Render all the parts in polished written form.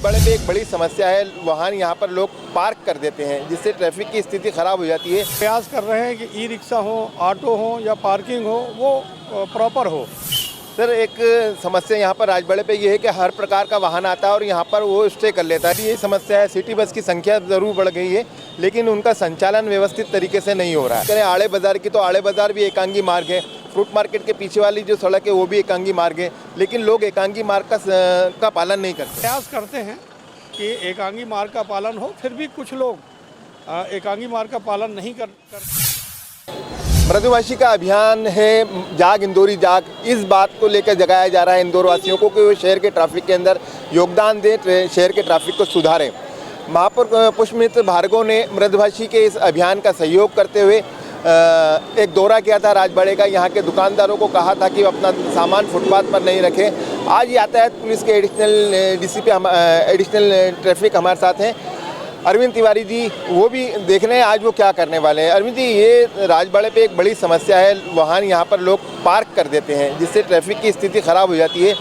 राजबाड़े पे एक बड़ी समस्या है, वाहन यहाँ पर लोग पार्क कर देते हैं जिससे ट्रैफिक की स्थिति खराब हो जाती है। प्रयास कर रहे हैं कि ई रिक्शा हो, ऑटो हो या पार्किंग हो वो प्रॉपर हो। सर, एक समस्या यहाँ पर राजबाड़े पे ये है कि हर प्रकार का वाहन आता है और यहाँ पर वो स्टे कर लेता है। ये समस्या है। सिटी बस की संख्या ज़रूर बढ़ गई है लेकिन उनका संचालन व्यवस्थित तरीके से नहीं हो रहा है। करें आड़े बाज़ार की तो आड़े बाज़ार भी एकांगी मार्ग है, फ्रूट मार्केट के पीछे वाली जो सड़क है वो भी एकांगी मार्ग है, लेकिन लोग एकांगी मार्ग का पालन नहीं करते। प्रयास करते हैं कि एकांगी मार्ग का पालन हो, फिर भी कुछ लोग एकांगी मार्ग का पालन नहीं करते। मृदुभाषी का अभियान है जाग इंदौरी जाग। इस बात को लेकर जगाया जा रहा है इंदौर वासियों को कि वो शहर के ट्रैफिक के अंदर योगदान दें, शहर के ट्रैफिक को सुधारें। महापौर पुष्पमित्र भार्गव ने मृदुभाषी के इस अभियान का सहयोग करते हुए एक दौरा किया था राजबाड़े का। यहाँ के दुकानदारों को कहा था कि अपना सामान फुटपाथ पर नहीं रखें। आज यातायात पुलिस के एडिशनल डीसीपी एडिशनल ट्रैफिक हमारे साथ हैं, अरविंद तिवारी जी। वो भी देख रहे हैं आज वो क्या करने वाले हैं। अरविंद जी, ये राजबाड़े पे एक बड़ी समस्या है, वाहन यहाँ पर लोग पार्क कर देते हैं जिससे ट्रैफिक की स्थिति ख़राब हो जाती है।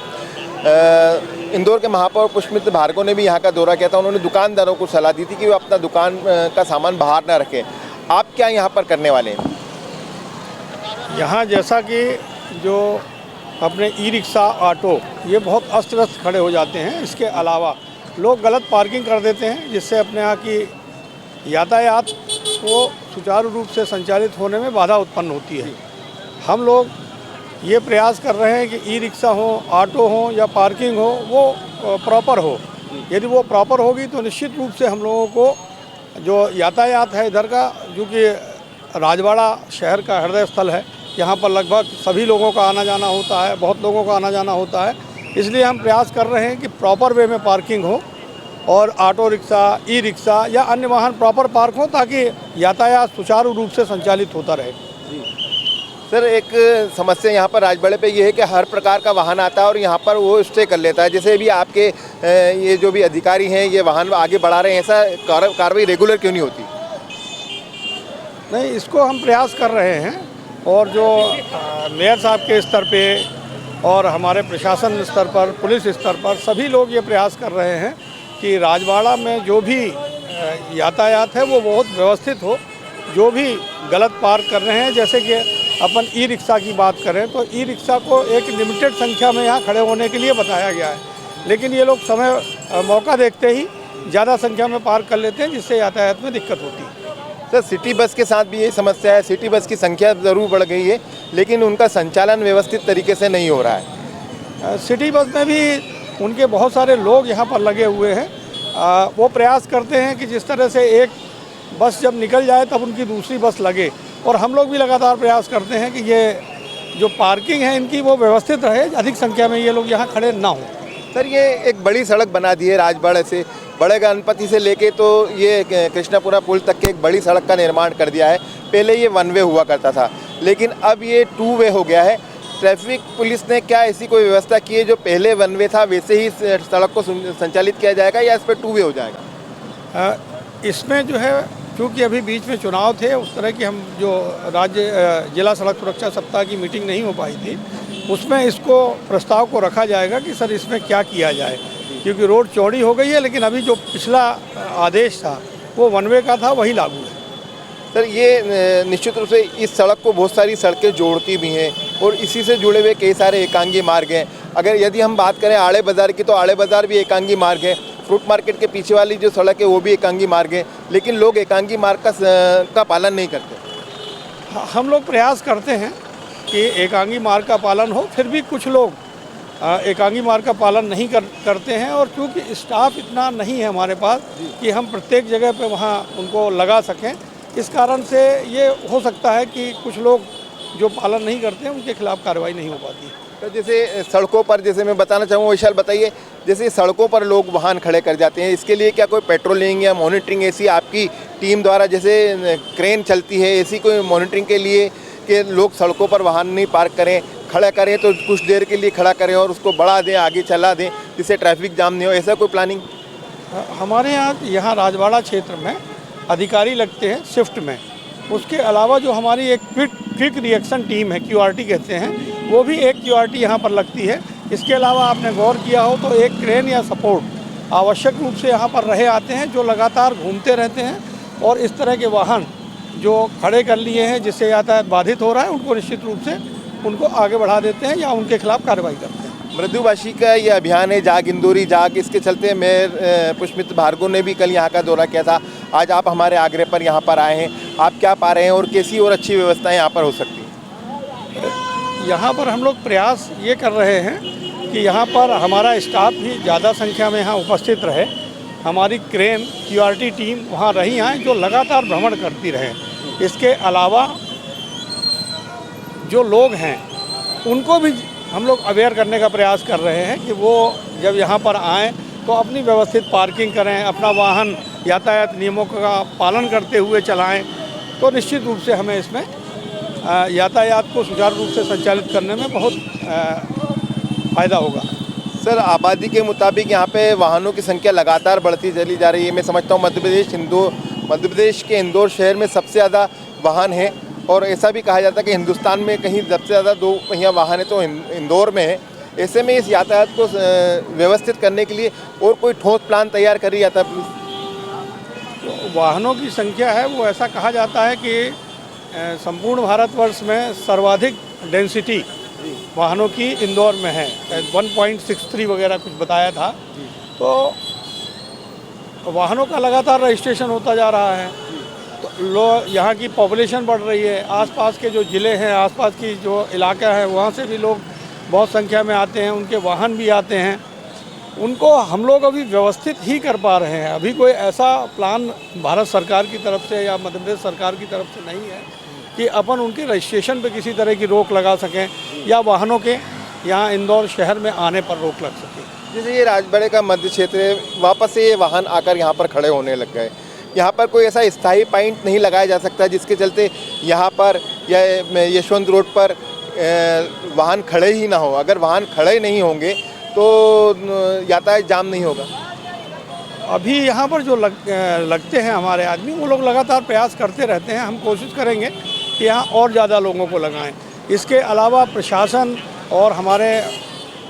इंदौर के महापौर पुष्पमित्र भार्गव ने भी यहाँ का दौरा किया था। उन्होंने दुकानदारों को सलाह दी थी कि वो अपना दुकान का सामान बाहर ना रखें। आप क्या यहाँ पर करने वाले हैं? यहाँ जैसा कि जो अपने ई रिक्शा, ऑटो ये बहुत अस्त व्यस्त खड़े हो जाते हैं, इसके अलावा लोग गलत पार्किंग कर देते हैं जिससे अपने यहाँ की यातायात को सुचारू रूप से संचालित होने में बाधा उत्पन्न होती है। हम लोग ये प्रयास कर रहे हैं कि ई रिक्शा हो, ऑटो हो या पार्किंग हो वो प्रॉपर हो। यदि वो प्रॉपर होगी तो निश्चित रूप से हम लोगों को जो यातायात है इधर का, जो कि राजबाड़ा शहर का हृदय स्थल है, यहाँ पर लगभग सभी लोगों का आना जाना होता है, बहुत लोगों का आना जाना होता है। इसलिए हम प्रयास कर रहे हैं कि प्रॉपर वे में पार्किंग हो और ऑटो रिक्शा, ई रिक्शा या अन्य वाहन प्रॉपर पार्क हो ताकि यातायात सुचारू रूप से संचालित होता रहे। सर, एक समस्या यहाँ पर राजबाड़े पे ये है कि हर प्रकार का वाहन आता है और यहाँ पर वो स्टे कर लेता है। जैसे भी आपके ये जो भी अधिकारी हैं ये वाहन आगे बढ़ा रहे हैं, ऐसा कार्रवाई रेगुलर क्यों नहीं होती? नहीं, इसको हम प्रयास कर रहे हैं और जो मेयर साहब के स्तर पे और हमारे प्रशासन स्तर पर, पुलिस स्तर पर सभी लोग ये प्रयास कर रहे हैं कि राजबाड़ा में जो भी यातायात है वो बहुत व्यवस्थित हो। जो भी गलत पार्क कर रहे हैं, जैसे कि अपन ई रिक्शा की बात करें तो ई रिक्शा को एक लिमिटेड संख्या में यहाँ खड़े होने के लिए बताया गया है, लेकिन ये लोग मौका देखते ही ज़्यादा संख्या में पार्क कर लेते हैं जिससे यातायात में दिक्कत होती है। सर, सिटी बस के साथ भी यही समस्या है। सिटी बस की संख्या ज़रूर बढ़ गई है लेकिन उनका संचालन व्यवस्थित तरीके से नहीं हो रहा है। सिटी बस में भी उनके बहुत सारे लोग यहाँ पर लगे हुए हैं। वो प्रयास करते हैं कि जिस तरह से एक बस जब निकल जाए तब उनकी दूसरी बस लगे, और हम लोग भी लगातार प्रयास करते हैं कि ये जो पार्किंग है इनकी वो व्यवस्थित रहे, अधिक संख्या में ये लोग यहाँ खड़े ना हों। सर, ये एक बड़ी सड़क बना दी है राजबाड़े से, बड़े गणपति से लेके तो ये कृष्णापुरा पुल तक के एक बड़ी सड़क का निर्माण कर दिया है। पहले ये वन वे हुआ करता था लेकिन अब ये टू वे हो गया है। ट्रैफिक पुलिस ने क्या ऐसी कोई व्यवस्था की है जो पहले वन वे था वैसे ही सड़क को संचालित किया जाएगा या इस पर टू वे हो जाएगा? इसमें जो है, क्योंकि अभी बीच में चुनाव थे, उस तरह की हम जो जिला सड़क सुरक्षा सप्ताह की मीटिंग नहीं हो पाई थी, उसमें इसको प्रस्ताव को रखा जाएगा कि सर इसमें क्या किया जाए, क्योंकि रोड चौड़ी हो गई है लेकिन अभी जो पिछला आदेश था वो वन वे का था, वही लागू है। सर, ये निश्चित रूप से इस सड़क को बहुत सारी सड़कें जोड़ती भी हैं और इसी से जुड़े हुए कई सारे एकांगी मार्ग हैं। अगर यदि हम बात करें आड़े बाज़ार की तो आड़े बाज़ार भी एकांगी मार्ग है, फ्रूट मार्केट के पीछे वाली जो सड़क है वो भी एकांगी मार्ग है, लेकिन लोग एकांगी मार्ग का पालन नहीं करते। हम लोग प्रयास करते हैं कि एकांगी मार्ग का पालन हो, फिर भी कुछ लोग एकांगी मार्ग का पालन नहीं करते हैं। और क्योंकि स्टाफ इतना नहीं है हमारे पास कि हम प्रत्येक जगह पे वहाँ उनको लगा सकें, इस कारण से ये हो सकता है कि कुछ लोग जो पालन नहीं करते हैं उनके खिलाफ कार्रवाई नहीं हो पाती। तो जैसे सड़कों पर, जैसे मैं बताना चाहूँगा, विशाल बताइए, जैसे सड़कों पर लोग वाहन खड़े कर जाते हैं, इसके लिए क्या कोई पेट्रोलिंग या मॉनिटरिंग ऐसी आपकी टीम द्वारा, जैसे क्रेन चलती है, ऐसी कोई मॉनिटरिंग के लिए कि लोग सड़कों पर वाहन नहीं पार्क करें, खड़ा करें तो कुछ देर के लिए खड़ा करें और उसको बढ़ा दें, आगे चला दें जिससे ट्रैफिक जाम नहीं हो, ऐसा कोई प्लानिंग? हमारे यहाँ राजबाड़ा क्षेत्र में अधिकारी लगते हैं शिफ्ट में। उसके अलावा जो हमारी एक क्विक रिएक्शन टीम है, QRT कहते हैं, वो भी एक QRT यहाँ पर लगती है। इसके अलावा आपने गौर किया हो तो एक क्रेन या सपोर्ट आवश्यक रूप से यहाँ पर रहे आते हैं, जो लगातार घूमते रहते हैं और इस तरह के वाहन जो खड़े कर लिए हैं जिससे यातायात बाधित हो रहा है, उनको निश्चित रूप से उनको आगे बढ़ा देते हैं या उनके खिलाफ कार्रवाई करते हैं। मृदुभाषी का ये अभियान है जाग इंदौरी जाग, इसके चलते मेयर पुष्पमित्र भार्गव ने भी कल यहाँ का दौरा किया था। आज आप हमारे आग्रह पर यहाँ पर आए हैं, आप क्या पा रहे हैं और कैसी और अच्छी व्यवस्थाएं यहाँ पर हो सकती हैं? यहाँ पर हम लोग प्रयास ये कर रहे हैं कि यहाँ पर हमारा स्टाफ भी ज़्यादा संख्या में यहाँ उपस्थित रहे। हमारी क्रेन QRT टीम वहाँ रही हैं जो लगातार भ्रमण करती रहे। इसके अलावा जो लोग हैं उनको भी हम लोग अवेयर करने का प्रयास कर रहे हैं कि वो जब यहाँ पर आएँ तो अपनी व्यवस्थित पार्किंग करें, अपना वाहन यातायात नियमों का पालन करते हुए चलाएं, तो निश्चित रूप से हमें इसमें यातायात को सुचारू रूप से संचालित करने में बहुत फ़ायदा होगा। सर, आबादी के मुताबिक यहाँ पे वाहनों की संख्या लगातार बढ़ती चली जा रही है। मैं समझता हूँ मध्य प्रदेश के इंदौर शहर में सबसे ज़्यादा वाहन है और ऐसा भी कहा जाता है कि हिंदुस्तान में कहीं सबसे ज़्यादा 2 पहिया वाहन है तो इंदौर में है। ऐसे में इस यातायात को व्यवस्थित करने के लिए और कोई ठोस प्लान तैयार करी जाता है पुलिस? तो वाहनों की संख्या है वो ऐसा कहा जाता है कि संपूर्ण भारतवर्ष में सर्वाधिक डेंसिटी वाहनों की इंदौर में है, 1.63 वगैरह कुछ बताया था। तो वाहनों का लगातार रजिस्ट्रेशन होता जा रहा है, तो यहाँ की पॉपुलेशन बढ़ रही है। आसपास के जो ज़िले हैं, आसपास की जो इलाका है, वहाँ से भी लोग बहुत संख्या में आते हैं, उनके वाहन भी आते हैं। उनको हम लोग अभी व्यवस्थित ही कर पा रहे हैं। अभी कोई ऐसा प्लान भारत सरकार की तरफ से या मध्य प्रदेश सरकार की तरफ से नहीं है कि अपन उनके रजिस्ट्रेशन पे किसी तरह की रोक लगा सकें या वाहनों के यहाँ इंदौर शहर में आने पर रोक लग सके। जैसे ये राजबाड़े का मध्य क्षेत्र है, वापस से ये वाहन आकर यहाँ पर खड़े होने लग गए। यहाँ पर कोई ऐसा स्थायी पॉइंट नहीं लगाया जा सकता जिसके चलते यहाँ पर या यशवंत रोड पर वाहन खड़े ही ना हो? अगर वाहन खड़े नहीं होंगे तो यातायात जाम नहीं होगा। अभी यहाँ पर जो लगते हैं हमारे आदमी, वो लोग लगातार प्रयास करते रहते हैं। हम कोशिश करेंगे कि यहाँ और ज़्यादा लोगों को लगाएं। इसके अलावा प्रशासन और हमारे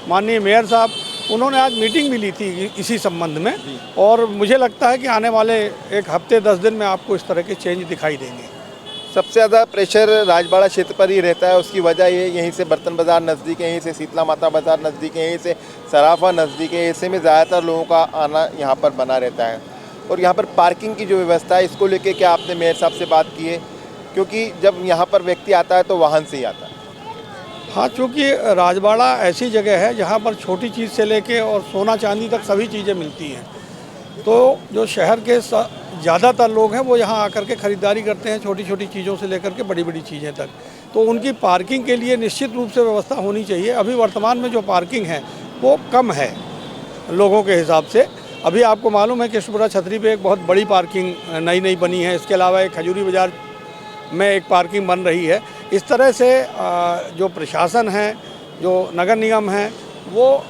माननीय मेयर साहब, उन्होंने आज मीटिंग भी ली थी इसी संबंध में, और मुझे लगता है कि आने वाले 1 हफ्ते 10 दिन में आपको इस तरह के चेंज दिखाई देंगे। सबसे ज़्यादा प्रेशर राजबाड़ा क्षेत्र पर ही रहता है। उसकी वजह ये, यहीं से बर्तन बाज़ार नज़दीक है, यहीं से शीतला माता बाज़ार नज़दीक है, यहीं से सराफा नज़दीक है। ऐसे में ज़्यादातर लोगों का आना यहाँ पर बना रहता है। और यहाँ पर पार्किंग की जो व्यवस्था है, इसको लेके क्या आपने मेयर साहब से बात की है? क्योंकि जब यहाँ पर व्यक्ति आता है तो वाहन से ही आता है। हाँ, चूँकि राजबाड़ा ऐसी जगह है जहाँ पर छोटी चीज़ से लेके और सोना चांदी तक सभी चीज़ें मिलती हैं, तो जो शहर के ज़्यादातर लोग हैं वो यहाँ आकर के ख़रीदारी करते हैं, छोटी छोटी चीज़ों से लेकर के बड़ी बड़ी चीज़ें तक। तो उनकी पार्किंग के लिए निश्चित रूप से व्यवस्था होनी चाहिए। अभी वर्तमान में जो पार्किंग है वो कम है लोगों के हिसाब से। अभी आपको मालूम है कि कृष्णपुरा छतरी पे एक बहुत बड़ी पार्किंग नई बनी है। इसके अलावा एक खजूरी बाज़ार में एक पार्किंग बन रही है। इस तरह से जो प्रशासन है, जो नगर निगम है, वो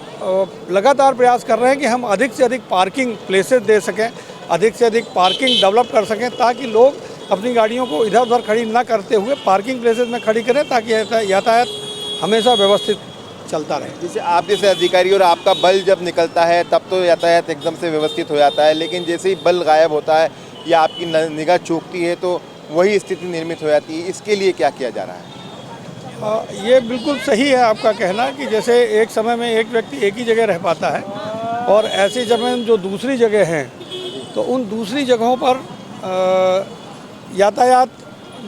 लगातार प्रयास कर रहे हैं कि हम अधिक से अधिक पार्किंग प्लेसेस दे सकें, अधिक से अधिक पार्किंग डेवलप कर सकें, ताकि लोग अपनी गाड़ियों को इधर उधर खड़ी ना करते हुए पार्किंग प्लेसेस में खड़ी करें, ताकि यातायात हमेशा व्यवस्थित चलता रहे। जैसे आप जैसे अधिकारी और आपका बल जब निकलता है तब तो यातायात एकदम से व्यवस्थित हो जाता है, लेकिन जैसे ही बल गायब होता है या आपकी निगाह चूकती है तो वही स्थिति निर्मित हो जाती है। इसके लिए क्या किया जा रहा है? ये बिल्कुल सही है आपका कहना कि जैसे एक समय में एक व्यक्ति एक ही जगह रह पाता है, और ऐसी जगह जो दूसरी जगह हैं तो उन दूसरी जगहों पर यातायात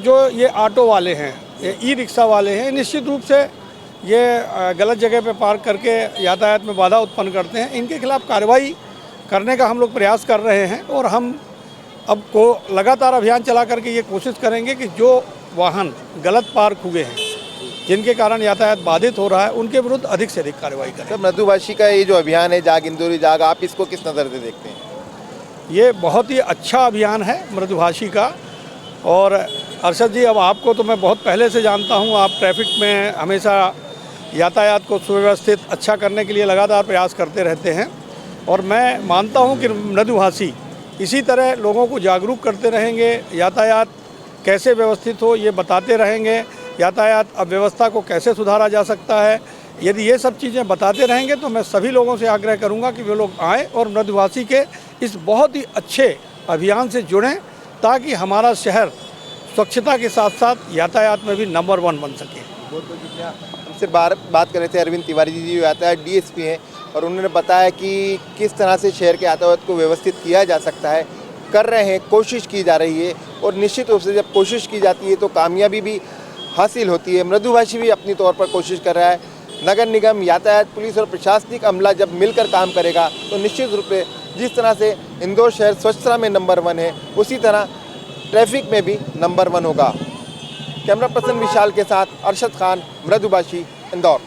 जो ये ऑटो वाले हैं, ये ई-रिक्शा वाले हैं, निश्चित रूप से ये गलत जगह पे पार्क करके यातायात में बाधा उत्पन्न करते हैं। इनके खिलाफ कार्रवाई करने का हम लोग प्रयास कर रहे हैं, और हम अब को लगातार अभियान चला करके ये कोशिश करेंगे कि जो वाहन गलत पार्क हुए हैं, जिनके कारण यातायात बाधित हो रहा है, उनके विरुद्ध अधिक से अधिक कार्रवाई करें। सर, मृदुभाषी का ये जो अभियान है जाग इंदौरी जाग, आप इसको किस नज़र से देखते हैं? ये बहुत ही अच्छा अभियान है मृदुभाषी का। और अरशद जी, अब आपको तो मैं बहुत पहले से जानता हूँ, आप ट्रैफिक में हमेशा यातायात को सुव्यवस्थित अच्छा करने के लिए लगातार प्रयास करते रहते हैं, और मैं मानता हूँ कि मृदुभाषी इसी तरह लोगों को जागरूक करते रहेंगे, यातायात कैसे व्यवस्थित हो ये बताते रहेंगे, यातायात अव्यवस्था को कैसे सुधारा जा सकता है, यदि ये सब चीज़ें बताते रहेंगे तो मैं सभी लोगों से आग्रह करूंगा कि वे लोग आएँ और मृदुभाषी के इस बहुत ही अच्छे अभियान से जुड़ें, ताकि हमारा शहर स्वच्छता के साथ साथ यातायात में भी नंबर 1 बन सके। बहुत बहुत शुक्रिया। हमसे बात कर रहे थे अरविंद तिवारी जी, जो यातायात डीएसपी हैं, और उन्होंने बताया कि किस तरह से शहर के यातायात को व्यवस्थित किया जा सकता है। कर रहे हैं, कोशिश की जा रही है, और निश्चित रूप से जब कोशिश की जाती है तो कामयाबी भी हासिल होती है। मृदुभाषी भी अपनी तौर पर कोशिश कर रहा है। नगर निगम, यातायात पुलिस और प्रशासनिक अमला जब मिलकर काम करेगा तो निश्चित रूप से जिस तरह से इंदौर शहर स्वच्छता में नंबर 1 है, उसी तरह ट्रैफिक में भी नंबर 1 होगा। कैमरा पर्सन विशाल के साथ अरशद खान, मृदुभाषी, इंदौर।